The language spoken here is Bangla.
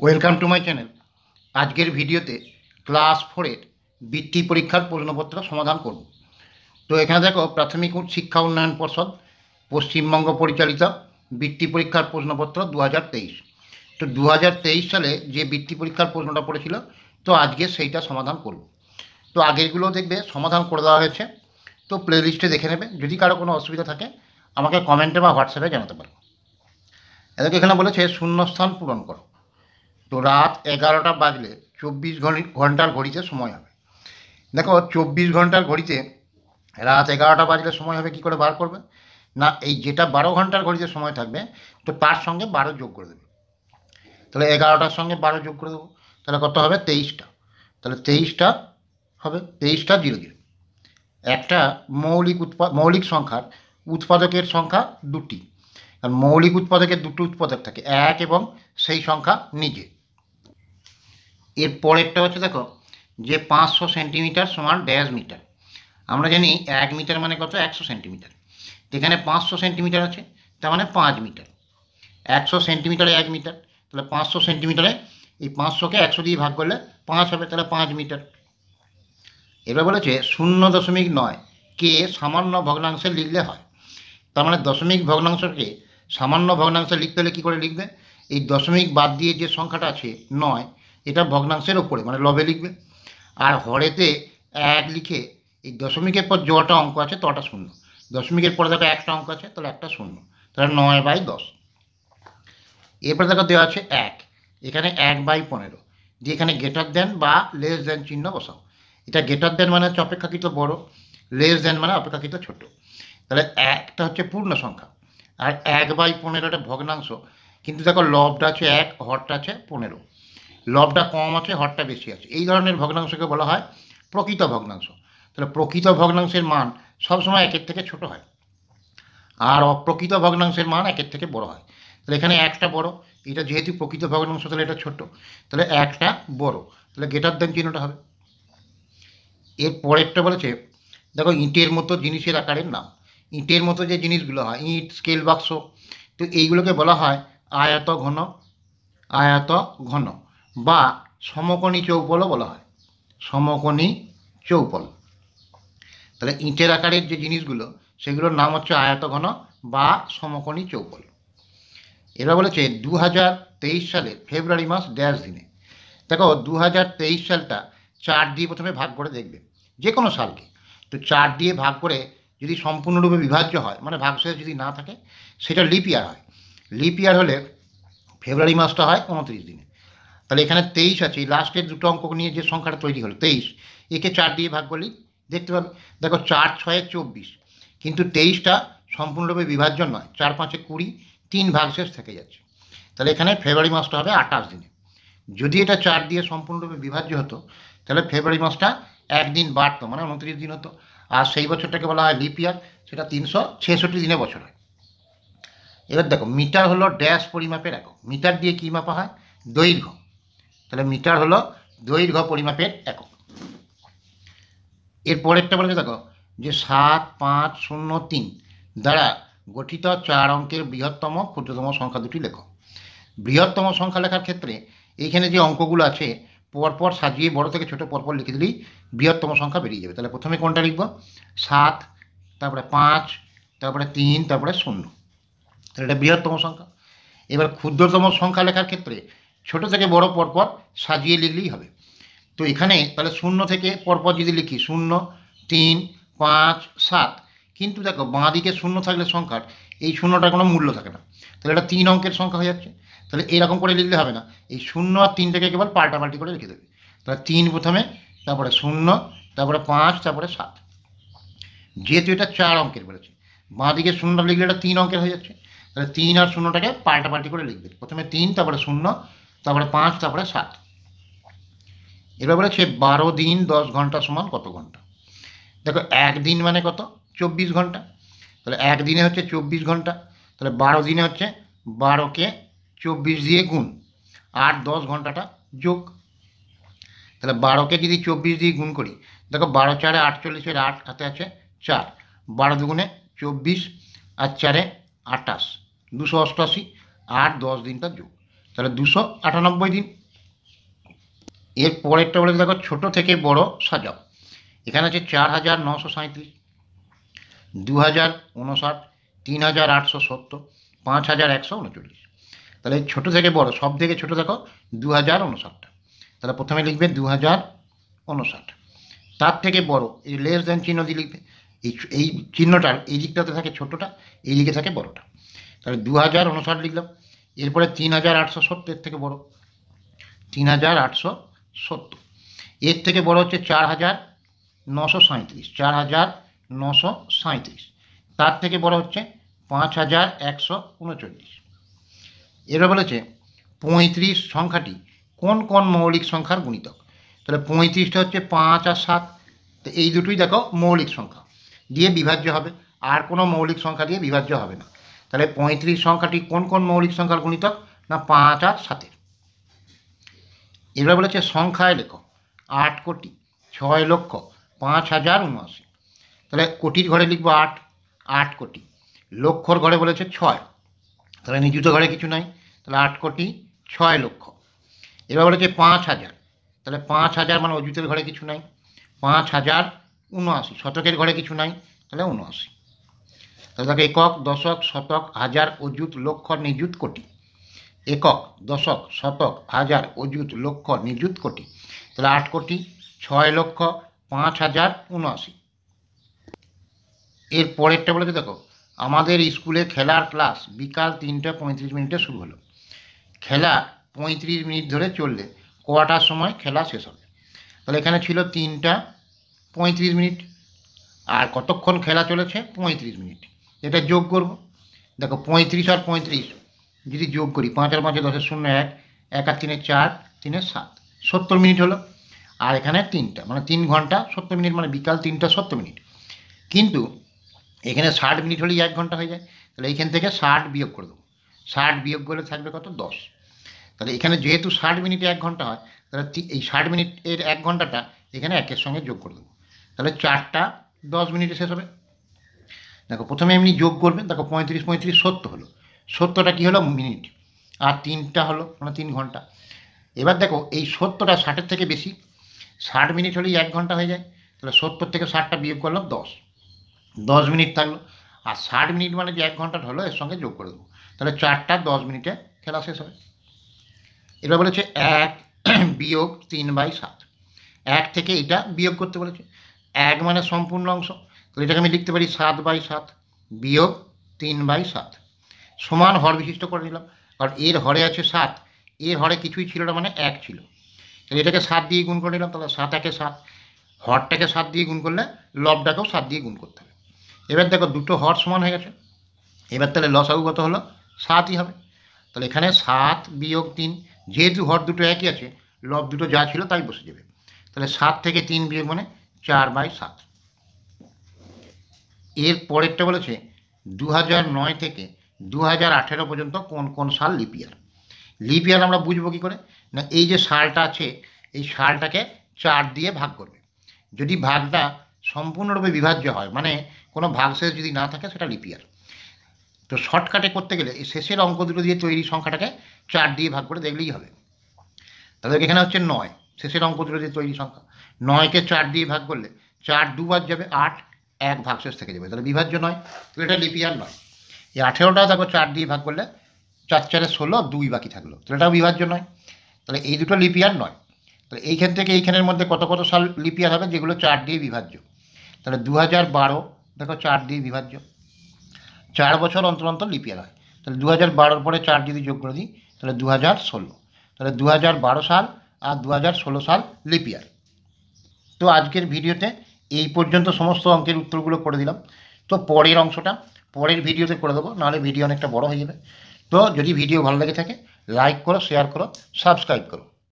Welcome to my channel. আজকের ভিডিওতে ক্লাস 4-এর বৃত্তি পরীক্ষার প্রশ্নপত্র সমাধান করব। তো এখানে দেখো, প্রাথমিক শিক্ষা উন্নয়ন পর্ষদ পশ্চিমবঙ্গ পরিচালিত বৃত্তি পরীক্ষার প্রশ্নপত্র 2023। তো 2023 সালে যে বৃত্তি পরীক্ষার প্রশ্নটা পড়েছিল, তো আজকে সেইটা সমাধান করব। তো আগেরগুলো দেখবে সমাধান করে দেওয়া হয়েছে, তো প্লেলিস্টে দেখে নেবে। যদি কারো কোনো অসুবিধা থাকে আমাকে কমেন্টে বা হোয়াটসঅ্যাপে জানাতে পারো। এদেরকে এখানে বলেছে শূন্যস্থান পূরণ করো। তো রাত 11টা বাজলে 24 ঘন্টার ঘড়িতে সময় হবে। দেখো, 24 ঘন্টার ঘড়িতে রাত 11টা বাজলে সময় হবে, কী করে বার করবে? না, এই যেটা 12 ঘন্টার ঘড়িতে সময় থাকবে, তো তার সঙ্গে 12 যোগ করে দেবে। তাহলে 11টার সঙ্গে 12 যোগ করে দেবো, তাহলে কত হবে? 23টা। তাহলে 23টা হবে, 23টা 00। একটা মৌলিক সংখ্যার উৎপাদকের সংখ্যা দুটি। আর মৌলিক উৎপাদকের দুটো উৎপাদক থাকে, এক এবং সেই সংখ্যা নিজে। এর পরেরটা হচ্ছে, দেখো, যে 500 সেন্টিমিটার সমান ড্যাশ মিটার। আমরা জানি 1 মিটার মানে কত? 100 সেন্টিমিটার। এখানে 500 সেন্টিমিটার আছে, তার মানে 5 মিটার। 100 সেন্টিমিটারে 1 মিটার, তাহলে 500 সেন্টিমিটারে এই 500কে 100 দিয়ে ভাগ করলে 5 হবে, তাহলে 5 মিটার। এবার বলেছে 0.9 কে সামান্য ভগ্নাংশে লিখলে হয়। তার মানে দশমিক ভগ্নাংশকে সামান্য ভগ্নাংশে লিখতে হলে কী করে লিখবে? এই দশমিক বাদ দিয়ে যে সংখ্যাটা আছে 9, এটা ভগ্নাংশের ওপরে মানে লবে লিখবে। আর হরেতে 1 লিখে এই দশমিকের পর যটা অঙ্ক আছে তটা শূন্য। দশমিকের পরে দেখো একটা অঙ্ক আছে, তাহলে একটা শূন্য, তাহলে 9/10। এরপরে দেখো দেওয়া আছে 1, এখানে 1/15 দিয়ে এখানে গ্রেটার দেন বা লেস দেন চিহ্ন বসাও। এটা গ্রেটার দেন মানে হচ্ছে অপেক্ষাকৃত বড়, লেস দেন মানে অপেক্ষাকৃত ছোট। তাহলে একটা হচ্ছে পূর্ণ সংখ্যা আর 1/15 ভগ্নাংশ। কিন্তু দেখো, লবটা আছে 1, হরটা আছে 15। লবটা কম আছে, হরটা বেশি আছে, এই ধরনের ভগ্নাংশকে বলা হয় প্রকৃত ভগ্নাংশ। তাহলে প্রকৃত ভগ্নাংশের মান সবসময় 1-এর থেকে ছোট হয়, আর অপ্রকৃত ভগ্নাংশের মান 1-এর থেকে বড় হয়। তাহলে এখানে একটা বড়, এটা যেহেতু প্রকৃত ভগ্নাংশ তাহলে এটা ছোট, তাহলে একটা বড়, তাহলে গ্রেটার দেন চিহ্নটা হবে। এর পরেরটা বলেছে, দেখো, ইটের মতো জিনিসের আকারের নাম। ইটের মতো যে জিনিসগুলো হয়, ইট, স্কেল, বাক্স, তো এইগুলোকে বলা হয় আয়ত ঘন, আয়ত ঘন বা সমকোণী চৌপলও বলা হয়, সমকোণী চৌপল। তাহলে ইটের আকারের যে জিনিসগুলো সেগুলোর নাম হচ্ছে আয়ত ঘন বা সমকোণী চৌপল। এবার বলেছে 2023 সালের ফেব্রুয়ারি মাস ড্যাশ দিনে। দেখো, 2023 সালটা 4 দিয়ে প্রথমে ভাগ করে দেখবে, যে কোনো সালকে। তো 4 দিয়ে ভাগ করে যদি সম্পূর্ণরূপে বিভাজ্য হয়, মানে ভাগশেষ যদি না থাকে, সেটা লিপ ইয়ার হয়। লিপ ইয়ার হলে ফেব্রুয়ারি মাসটা হয় 29 দিনে। তাহলে এখানে 23 আছে, লাস্টের দুটো অঙ্ক নিয়ে যে সংখ্যাটা তৈরি হলো 23, একে 4 দিয়ে ভাগ করলেই দেখতে পাবে। দেখো, 4×6 = 24, কিন্তু 23টা সম্পূর্ণরূপে বিভাজ্য নয়, 4×5 = 20, 3 ভাগশেষ থেকে যাচ্ছে। তাহলে এখানে ফেব্রুয়ারি মাসটা হবে 28 দিনে। যদি এটা 4 দিয়ে সম্পূর্ণরূপে বিভাজ্য হতো, তাহলে ফেব্রুয়ারি মাসটা একদিন বাড়তো, মানে 29 দিন হতো। আর সেই বছরটাকে বলা হয় লিপ ইয়ার, সেটা 366 দিনে বছর হয়। এবার দেখো, মিটার হলো ড্যাশ পরিমাপের একক। মিটার দিয়ে কী মাপা হয়? দৈর্ঘ্য। তাহলে মিটার হলো দৈর্ঘ্য পরিমাপের একক। এর পরেরটা বলেছে, দেখো, যে 7503 দ্বারা গঠিত 4 অঙ্কের বৃহত্তম ক্ষুদ্রতম সংখ্যা দুটি লেখো। বৃহত্তম সংখ্যা লেখার ক্ষেত্রে এইখানে যে অঙ্কগুলো আছে পরপর সাজিয়ে বড় থেকে ছোট পরপর লিখে দিলেই বৃহত্তম সংখ্যা বেরিয়ে যাবে। তাহলে প্রথমে কোনটা লিখব? 7, তারপরে 5, তারপরে 3, তারপরে 0। তাহলে এটা বৃহত্তম সংখ্যা। এবার ক্ষুদ্রতম সংখ্যা লেখার ক্ষেত্রে ছোট থেকে বড় পরপর সাজিয়ে লিখলেই হবে। তো এখানে তাহলে 0 থেকে পরপর যদি লিখি 0, 3, 5, 7, কিন্তু দেখো, বাঁ দিকে 0 থাকলে সংখ্যার এই 0টার কোনো মূল্য থাকে না, তাহলে এটা 3 অঙ্কের সংখ্যা হয়ে যাচ্ছে। তাহলে এরকম করে লিখলে হবে না, এই 0 আর 3টাকে কেবল পাল্টাপাল্টি করে লিখে দেবে। তাহলে 3 প্রথমে, তারপরে 0, তারপরে 5, তারপরে 7। যেহেতু এটা 4 অঙ্কের বলেছে, বাঁ দিকে 0টা লিখলে এটা 3 অঙ্কের হয়ে যাচ্ছে। তাহলে 3 আর 0টাকে পাল্টাপাল্টি করে লিখবে, প্রথমে 3, তারপরে 0, তারপরে 5, তারপরে 7। এবার বলেছে 12 দিন 10 ঘন্টা সমান কত ঘন্টা? দেখো, একদিন মানে কত? 24 ঘন্টা। তাহলে একদিনে হচ্ছে 24 ঘন্টা। তাহলে 12 দিনে হচ্ছে 12কে 24 দিয়ে গুণ আর 10 ঘন্টাটা যোগ। তাহলে 12কে যদি 24 দিয়ে গুণ করি, দেখো, 12 4 48, 8 হাতে আছে 4, 12 দুগুণে 24 আর 4 28, 288, আর 10 দিনটা যোগ। তাহলে 298 দিন। এর পরেরটা বলে দেখো ছোট থেকে বড় সাজাও। এখানে আছে 4937, 2059, 3870, 5139। তাহলে ছোট থেকে বড় সব থেকে ছোট দেখো 2059টা। তাহলে প্রথমে লিখবে 2059। তার থেকে বড় এই লেস দেন চিহ্ন দিয়ে লিখবে। এই চিহ্নটার এই দিকটাতে থাকে ছোটটা, এই দিকে থাকে বড়টা। তাহলে 2059 লিখলাম। এরপরে 3870 এর থেকে বড় 3870। এর থেকে বড় হচ্ছে 4937, 4937। তার থেকে বড় হচ্ছে 5139। এবার বলেছে 35 সংখ্যাটি কোন কোন মৌলিক সংখ্যার গুণিতক। তাহলে 35টা হচ্ছে 5 আর 7, তো এই দুটোই দেখো মৌলিক সংখ্যা দিয়ে বিভাজ্য হবে, আর কোনো মৌলিক সংখ্যা দিয়ে বিভাজ্য হবে না। তাহলে 35 সংখ্যাটি কোন কোন মৌলিক সংখ্যার গুণিতক, না 5 আর 7। এবার বলেছে সংখ্যায় লেখো 8 কোটি 6 লক্ষ 5079। তাহলে কোটির ঘরে লিখবো 8, 8 কোটি। লক্ষর ঘরে বলেছে 6, তাহলে নিযুত ঘরে কিছু নাই, তাহলে 8 কোটি 6 লক্ষ। এবার বলেছে 5000, তাহলে 5000 মানে অযুতের ঘরে কিছু নাই, 5079। শতকের ঘরে কিছু নাই, তাহলে 79। তাহলে দেখো একক, দশক, শতক, হাজার, অযুত, লক্ষ, নিযুত, কোটি। একক, দশক, শতক, হাজার, অযুত, লক্ষ, নিযুত, কোটি। তাহলে 8 কোটি 6 লক্ষ 5079। এর পরেরটা বলেছে দেখো আমাদের স্কুলে খেলার ক্লাস বিকাল 3টা 35 মিনিটে শুরু হলো। খেলা 35 মিনিট ধরে চললে কটার সময় খেলা শেষ হবে। তাহলে এখানে ছিল 3টা 35 মিনিট, আর কতক্ষণ খেলা চলেছে 35 মিনিট। এটা যোগ করব। দেখো 35 আর 35 যদি যোগ করি, 5 আর 5 10 0 1, 1 আর 3 4, 3 7, 70 মিনিট হলো। আর এখানে 3টা মানে 3 ঘন্টা 70 মিনিট, মানে বিকাল 3টা 70 মিনিট। কিন্তু এখানে 60 মিনিট হলেই 1 ঘন্টা হয়ে যায়। তাহলে এইখান থেকে 60 বিয়োগ করে দেবো। 60 বিয়োগ করলে থাকবে কত, 10। তাহলে এখানে যেহেতু 60 মিনিটে 1 ঘন্টা হয়, তাহলে এই 60 মিনিটের 1 ঘন্টাটা এখানে একের সঙ্গে যোগ করে দেবো। তাহলে 4টা 10 মিনিটে শেষ হবে। দেখো প্রথমে এমনি যোগ করবে। দেখো 35 35 70 হলো। 70টা কী হলো, মিনিট। আর 3টা হলো মানে 3 ঘন্টা। এবার দেখো এই 70টা 60-এর থেকে বেশি। 60 মিনিট হলেই 1 ঘন্টা হয়ে যায়। তাহলে 70 থেকে 60টা বিয়োগ করলাম 10 মিনিট থাকলো। আর 60 মিনিট মানে যে 1 ঘন্টা হলো এর সঙ্গে যোগ করে দেবো। তাহলে 4টা 10 মিনিটে খেলা শেষ হবে। এবার বলেছে 1 বিয়োগ 3/7। 1 থেকে এটা বিয়োগ করতে বলেছে। 1 মানে সম্পূর্ণ অংশ, তাহলে এটাকে আমি লিখতে পারি 7/7 বিয়োগ 3/7 সমান হর বিশিষ্ট করে নিলাম। কারণ এর হরে আছে 7, এর হরে কিছুই ছিল না মানে 1 ছিল। তাহলে এটাকে 7 দিয়ে গুণ করে নিলাম। তাহলে 7 একে 7, হরটাকে 7 দিয়ে গুণ করলে লবটাকেও 7 দিয়ে গুণ করতে হবে। এবার দেখো দুটো হর সমান হয়ে গেছে। এবার তাহলে লসাগু কত হলো, 7ই হবে। তাহলে এখানে 7 বিয়োগ 3, যেহেতু হর দুটো একই আছে লব দুটো যা ছিল তাই বসে যাবে। তাহলে 7 থেকে 3 বিয়োগ মানে 4/7। এর পরেরটা বলেছে 2009 থেকে 2018 পর্যন্ত কোন কোন সাল লিপ ইয়ার। লিপ ইয়ার আমরা বুঝবো কী করে, না এই যে সালটা আছে এই সালটাকে 4 দিয়ে ভাগ করবে। যদি ভাগটা সম্পূর্ণরূপে বিভাজ্য হয়, মানে কোনো ভাগশেষ যদি না থাকে, সেটা লিপ ইয়ার। তো শর্টকাটে করতে গেলে এই শেষের অঙ্ক দুটো দিয়ে তৈরি সংখ্যাটাকে 4 দিয়ে ভাগ করে দেখলেই হবে। তাহলে এখানে হচ্ছে 9, শেষের অঙ্ক দুটো দিয়ে তৈরি সংখ্যা। 9কে 4 দিয়ে ভাগ করলে 4 দুবার যাবে 8, 1 ভাগশেষ থেকে যাবে, তাহলে বিভাজ্য নয়, তাহলে এটা লিপ ইয়ার নয়। এই 18টাও দেখো 4 দিয়ে ভাগ করলে 4 4 16, 2 বাকি থাকলো, তাহলে এটাও বিভাজ্য নয়। তাহলে এই দুটো লিপ ইয়ার নয়। তাহলে এইখান থেকে এইখানের মধ্যে কত কত সাল লিপ ইয়ার হবে যেগুলো 4 দিয়ে বিভাজ্য। তাহলে 2012 দেখো 4 দিয়ে বিভাজ্য। 4 বছর অন্তর অন্তর লিপ ইয়ার হয়। তাহলে 2012-র পরে 4 যদি যোগ করে দিই তাহলে 2016। তাহলে 2012 সাল আর 2016 সাল লিপ ইয়ার। তো আজকের ভিডিওতে এই পর্যন্ত সমস্ত অঙ্কের উত্তরগুলো করে দিলাম। তো পরের অংশটা পরের ভিডিওতে করে দেবো, নাহলে ভিডিও অনেকটা বড় হয়ে যাবে। তো যদি ভিডিও ভালো লেগে থাকে লাইক করো, শেয়ার করো, সাবস্ক্রাইব করো।